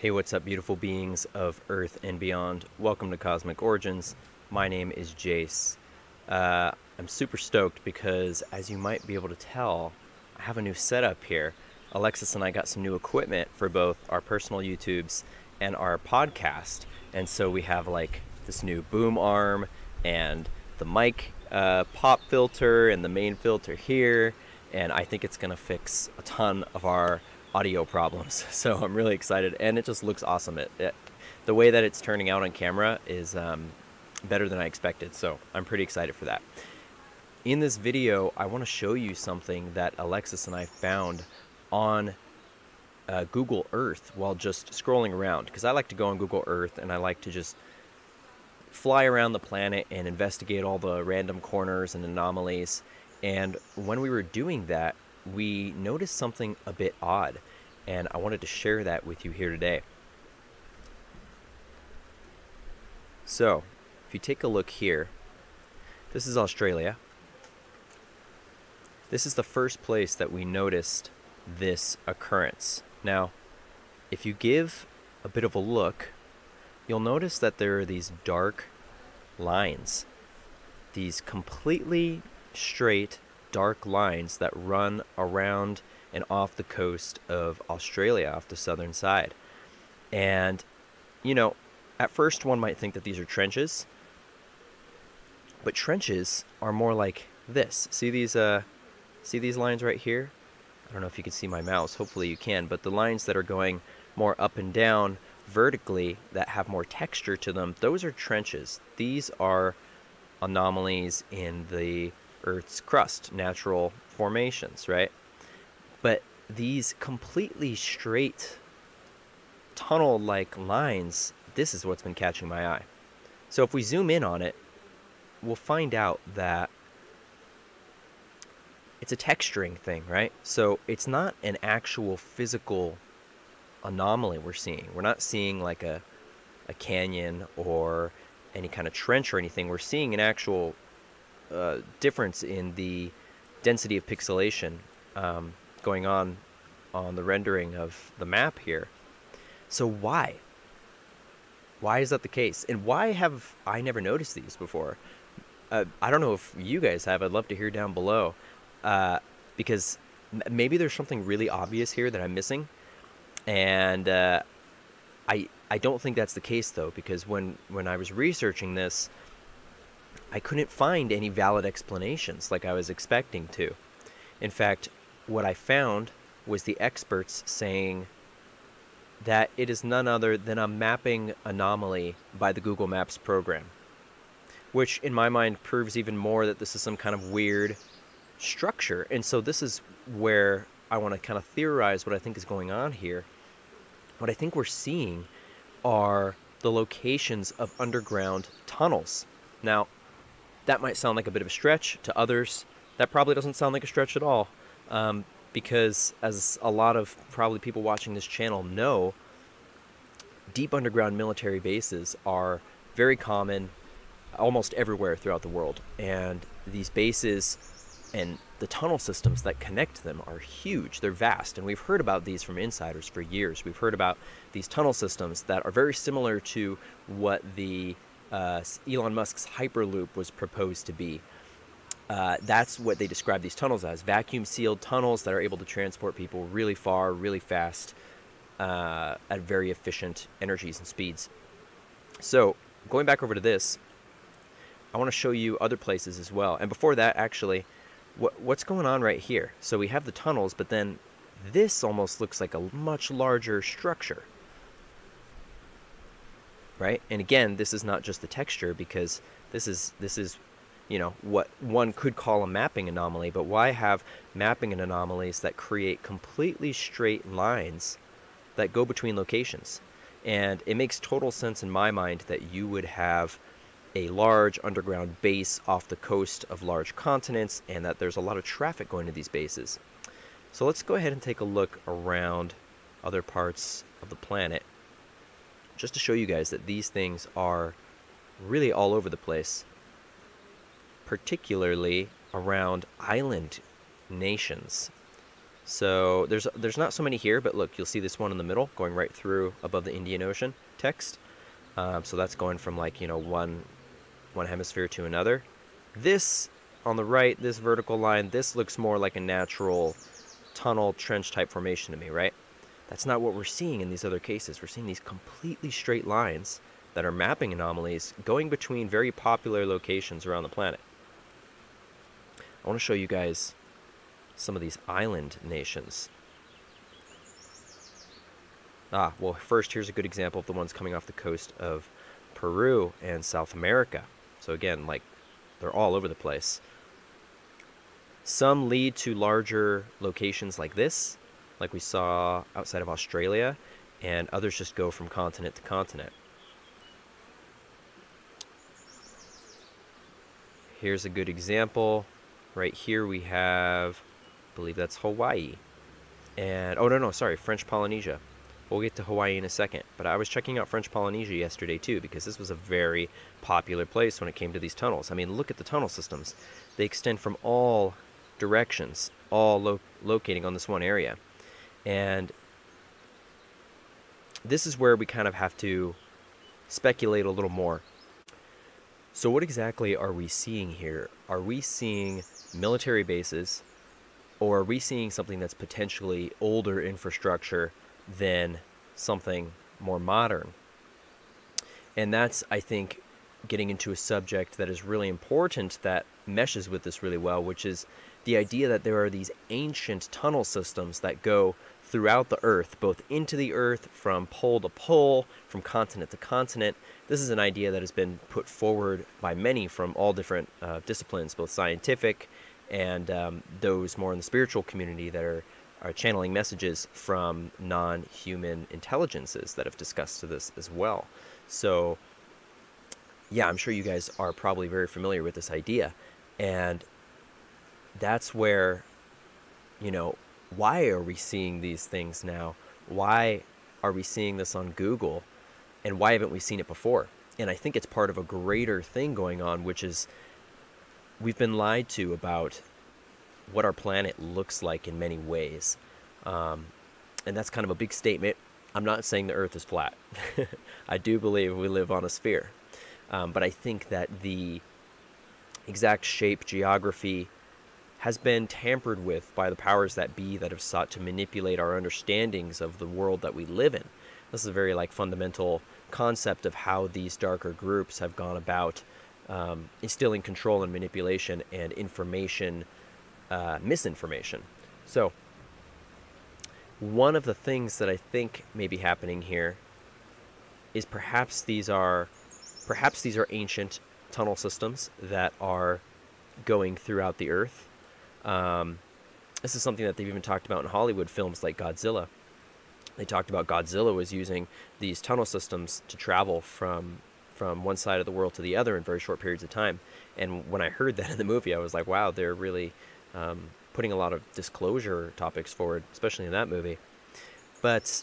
Hey, what's up, beautiful beings of Earth and beyond? Welcome to Cosmic Origins. My name is Jace. I'm super stoked because, as you might be able to tell, I have a new setup here. Alexis and I got some new equipment for both our personal YouTubes and our podcast. And so we have like this new boom arm and the mic pop filter and the main filter here. And I think it's going to fix a ton of our audio problems. So I'm really excited, and it just looks awesome. The way that it's turning out on camera is better than I expected, so I'm pretty excited for that. In this video, I want to show you something that Alexis and I found on Google Earth while just scrolling around, because I like to go on Google Earth and I like to just fly around the planet and investigate all the random corners and anomalies. And when we were doing that, we noticed something a bit odd, and I wanted to share that with you here today. So, if you take a look here, this is Australia. This is the first place that we noticed this occurrence. Now, if you give a bit of a look, you'll notice that there are these dark lines, these completely straight dark lines that run around and off the coast of Australia, off the southern side. And, you know, at first one might think that these are trenches, but trenches are more like this. See these lines right here? I don't know if you can see my mouse, hopefully you can, but the lines that are going more up and down vertically that have more texture to them, those are trenches. These are anomalies in the Earth's crust, natural formations, right? But these completely straight tunnel-like lines, this is what's been catching my eye. So if we zoom in on it, we'll find out that it's a texturing thing, right? So it's not an actual physical anomaly we're seeing. We're not seeing like a canyon or any kind of trench or anything. We're seeing an actual difference in the density of pixelation going on the rendering of the map here. So why is that the case, and why have I never noticed these before? I don't know if you guys have. I'd love to hear down below, because maybe there's something really obvious here that I'm missing, and I don't think that's the case though, because when I was researching this, I couldn't find any valid explanations like I was expecting to. In fact, what I found was the experts saying that it is none other than a mapping anomaly by the Google Maps program, which in my mind proves even more that this is some kind of weird structure. And so this is where I want to kind of theorize what I think is going on here. What I think we're seeing are the locations of underground tunnels. Now, that might sound like a bit of a stretch to others. That probably doesn't sound like a stretch at all, because as a lot of probably people watching this channel know, deep underground military bases are very common almost everywhere throughout the world. And these bases and the tunnel systems that connect them are huge. They're vast, and we've heard about these from insiders for years. We've heard about these tunnel systems that are very similar to what the Elon Musk's Hyperloop was proposed to be. That's what they describe these tunnels as: vacuum-sealed tunnels that are able to transport people really far, really fast, at very efficient energies and speeds. So, going back over to this, I want to show you other places as well. And before that, actually, what's going on right here? So we have the tunnels, but then this almost looks like a much larger structure, right? And again, this is not just the texture, because this is you know, what one could call a mapping anomaly. But why have mapping anomalies that create completely straight lines that go between locations? And it makes total sense in my mind that you would have a large underground base off the coast of large continents, and that there's a lot of traffic going to these bases. So let's go ahead and take a look around other parts of the planet, just to show you guys that these things are really all over the place, particularly around island nations. So there's not so many here, but look, you'll see this one in the middle going right through above the Indian Ocean text. So that's going from like, one hemisphere to another. This on the right, this vertical line, this looks more like a natural tunnel trench type formation to me, right? That's not what we're seeing in these other cases. We're seeing these completely straight lines that are mapping anomalies going between very popular locations around the planet. I want to show you guys some of these island nations. Well, first, here's a good example of the ones coming off the coast of Peru and South America. So again, like, they're all over the place. Some lead to larger locations like this, like we saw outside of Australia, and others just go from continent to continent. Here's a good example. Right here we have, I believe that's Hawaii. And, oh, no, sorry, French Polynesia. We'll get to Hawaii in a second. But I was checking out French Polynesia yesterday, too, because this was a very popular place when it came to these tunnels. I mean, look at the tunnel systems. They extend from all directions, all locating on this one area. And this is where we kind of have to speculate a little more. So what exactly are we seeing here? Are we seeing military bases, or are we seeing something that's potentially older infrastructure than something more modern? And that's, I think, getting into a subject that is really important that meshes with this really well, which is the idea that there are these ancient tunnel systems that go throughout the Earth, both into the Earth, from pole to pole, from continent to continent. This is an idea that has been put forward by many from all different disciplines, both scientific and those more in the spiritual community that are channeling messages from non-human intelligences that have discussed this as well. So, yeah, I'm sure you guys are probably very familiar with this idea. And that's where, why are we seeing these things now? Why are we seeing this on Google? And why haven't we seen it before? And I think it's part of a greater thing going on, which is we've been lied to about what our planet looks like in many ways. And that's kind of a big statement. I'm not saying the Earth is flat. I do believe we live on a sphere. But I think that the exact shape, geography, has been tampered with by the powers that be that have sought to manipulate our understandings of the world that we live in. This is a very fundamental concept of how these darker groups have gone about instilling control and manipulation and information, misinformation. So one of the things that I think may be happening here is perhaps these are ancient tunnel systems that are going throughout the Earth. This is something that they've even talked about in Hollywood films like Godzilla. They talked about Godzilla was using these tunnel systems to travel from one side of the world to the other in very short periods of time. And when I heard that in the movie, I was like, wow, they're really putting a lot of disclosure topics forward, especially in that movie. But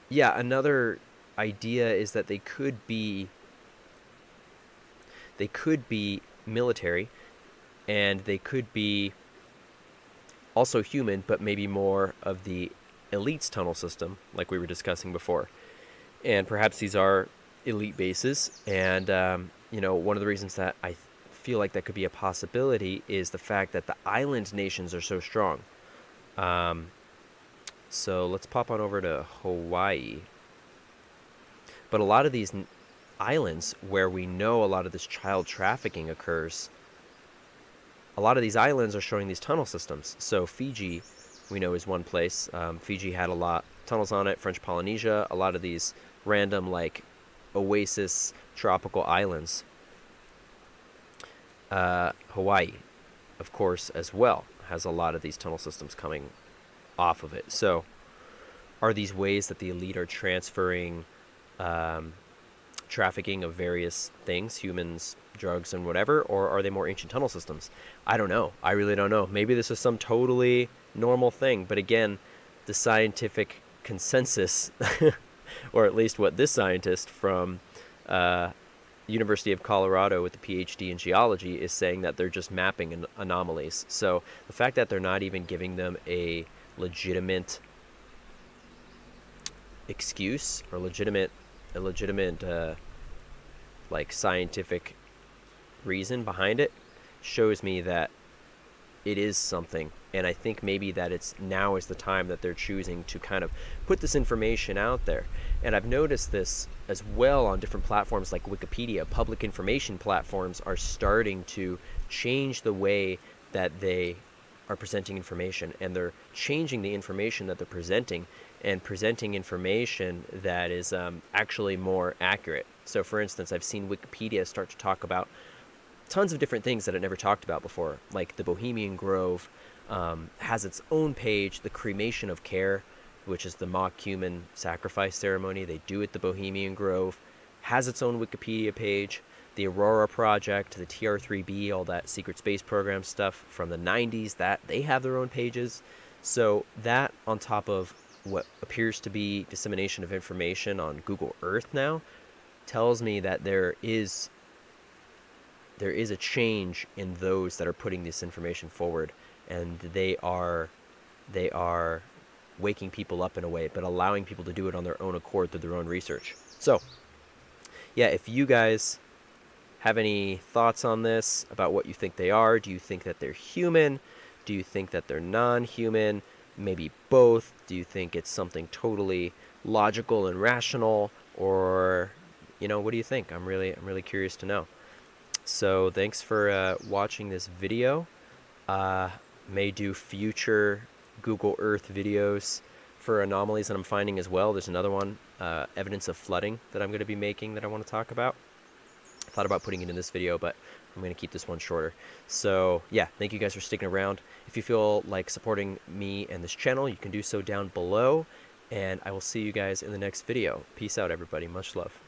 yeah, another idea is that they could be military, and they could be also human, but maybe more of the elite's tunnel system, like we were discussing before. And perhaps these are elite bases, and one of the reasons that I feel like that could be a possibility is the fact that the island nations are so strong. So let's pop on over to Hawaii. But a lot of these islands where we know a lot of this child trafficking occurs, a lot of these islands are showing these tunnel systems. So Fiji, we know, is one place. Fiji had a lot tunnels on it. French Polynesia, a lot of these random oasis tropical islands. Hawaii, of course, as well, has a lot of these tunnel systems coming off of it. So are these ways that the elite are transferring trafficking of various things, humans, drugs, and whatever, or are they more ancient tunnel systems? I don't know. I really don't know. Maybe this is some totally normal thing, but again, the scientific consensus, or at least what this scientist from University of Colorado with a PhD in geology is saying that they're just mapping anomalies. So the fact that they're not even giving them a legitimate excuse or a legitimate like scientific reason behind it shows me that it is something. And I think maybe that now is the time that they're choosing to kind of put this information out there. And I've noticed this as well on different platforms like Wikipedia. Public information platforms are starting to change the way that they are presenting information, and they're changing the information that they're presenting and presenting information that is actually more accurate. So for instance, I've seen Wikipedia start to talk about tons of different things that it never talked about before, like the Bohemian Grove has its own page, the cremation of care, which is the mock human sacrifice ceremony they do at the Bohemian Grove, has its own Wikipedia page. The Aurora Project, the TR-3B, all that secret space program stuff from the 90s, that they have their own pages. So that on top of what appears to be dissemination of information on Google Earth now tells me that there is a change in those that are putting this information forward, and they are waking people up in a way, but allowing people to do it on their own accord through their own research. So yeah, if you guys have any thoughts on this, about what you think they are, do you think that they're human? Do you think that they're non-human? Maybe both? Do you think it's something totally logical and rational? Or, what do you think? I'm really curious to know. So thanks for watching this video. May do future Google Earth videos for anomalies that I'm finding as well. There's another one, evidence of flooding, that I'm going to be making that I want to talk about. I thought about putting it in this video, but I'm going to keep this one shorter. So yeah, thank you guys for sticking around. If you feel like supporting me and this channel, you can do so down below, and I will see you guys in the next video. Peace out, everybody. Much love.